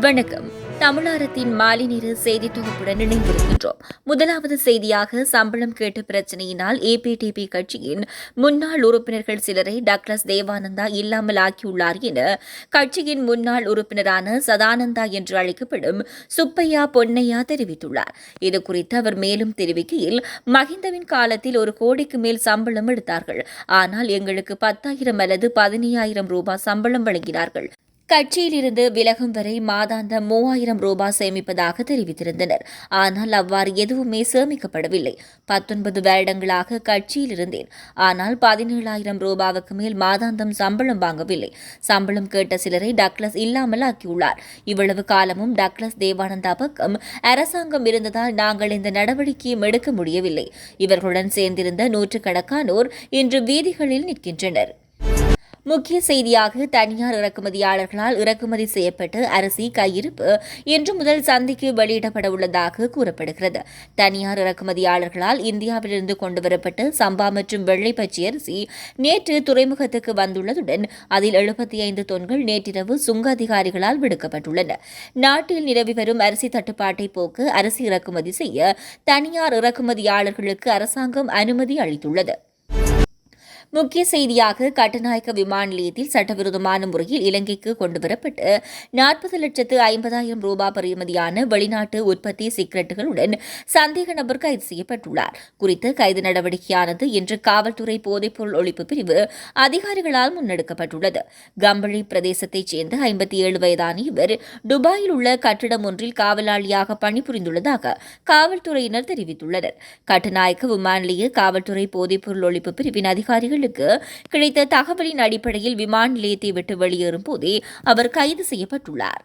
வணக்கம். தமிழாரத்தின் மாலை நேர செய்தி தொகுப்புடன் இணைந்திருக்கின்றோம். முதலாவது செய்தியாக சம்பளம் கேட்டு பிரச்சினையினால் ஏபிடிபி கட்சியின் முன்னாள் உறுப்பினர்கள் சிலரை டக்ளஸ் தேவானந்தா இல்லாமல் ஆக்கியுள்ளார் என கட்சியின் முன்னாள் உறுப்பினரான சதானந்தா என்று அழைக்கப்படும் சுப்பையா பொன்னையா தெரிவித்துள்ளார். இதுகுறித்து அவர் மேலும் தெரிவிக்கையில், மஹிந்தவின் காலத்தில் 1 கோடிக்கு மேல் சம்பளம் எடுத்தார்கள். ஆனால் எங்களுக்கு 10,000 அல்லது 15,000 ரூபாய் சம்பளம் வழங்கினார்கள். கட்சியிலிருந்து விலகும் வரை மாதாந்தம் 3,000 ரூபாய் சேமிப்பதாக தெரிவித்திருந்தனர். ஆனால் அவ்வாறு எதுவுமே சேமிக்கப்படவில்லை. 19 வருடங்களாக கட்சியில் இருந்தேன். ஆனால் 17,000 ரூபாவுக்கு மேல் மாதாந்தம் சம்பளம் வாங்கவில்லை. சம்பளம் கேட்ட சிலரை டக்ளஸ் இல்லாமல் ஆக்கியுள்ளார். இவ்வளவு காலமும் டக்ளஸ் தேவானந்தா பக்கம் அரசாங்கம் இருந்ததால் நாங்கள் இந்த நடவடிக்கையும் எடுக்க முடியவில்லை. இவர்களுடன் சேர்ந்திருந்த நூற்றுக்கணக்கானோர் இன்று வீதிகளில் நிற்கின்றனர். முக்கிய செய்தியாக, தனியார் இறக்குமதியாளர்களால் இறக்குமதி செய்யப்பட்ட அரிசி கையிருப்பு இன்று முதல் சந்தைக்கு வெளியிடப்பட உள்ளதாக கூறப்படுகிறது. தனியார் இறக்குமதியாளர்களால் இந்தியாவிலிருந்து கொண்டுவரப்பட்ட சம்பா மற்றும் வெள்ளை பச்சை அரிசி நேற்று துறைமுகத்துக்கு வந்துள்ளதுடன் அதில் 75 தொன்கள் நேற்றிரவு சுங்க அதிகாரிகளால் விடுக்கப்பட்டுள்ளன. நாட்டில் நிலவி வரும் அரிசி தட்டுப்பாட்டை போக்க அரிசி இறக்குமதி செய்ய தனியார் இறக்குமதியாளர்களுக்கு அரசாங்கம் அனுமதி அளித்துள்ளது. முக்கிய செய்தியாக, கட்டுநாயக்க விமான நிலையத்தில் சட்டவிரோதமான முறையில் இலங்கைக்கு கொண்டுவரப்பட்டு 40,50,000 ரூபாய் பெறுமதியான வெளிநாட்டு உற்பத்தி சிகரெட்டுகளுடன் சந்தேக நபர் கைது செய்யப்பட்டுள்ளார். குறித்த கைது நடவடிக்கையானது இன்று காவல்துறை போதைப்பொருள் ஒழிப்பு பிரிவு அதிகாரிகளால் முன்னெடுக்கப்பட்டுள்ளது. கம்பளி பிரதேசத்தைச் சேர்ந்த 57 வயதான இவர் துபாயில் உள்ள கட்டிடம் ஒன்றில் காவலாளியாக பணிபுரிந்துள்ளதாக காவல்துறையினர் தெரிவித்துள்ளனர். கட்டுநாயக்க விமான நிலைய காவல்துறை போதைப்பொருள் ஒழிப்பு பிரிவின் அதிகாரிகள் கிடைத்த தகவலின் அடிப்படையில் விமான நிலையத்தை விட்டு வெளியேறும் போதே அவர் கைது செய்யப்பட்டுள்ளார்.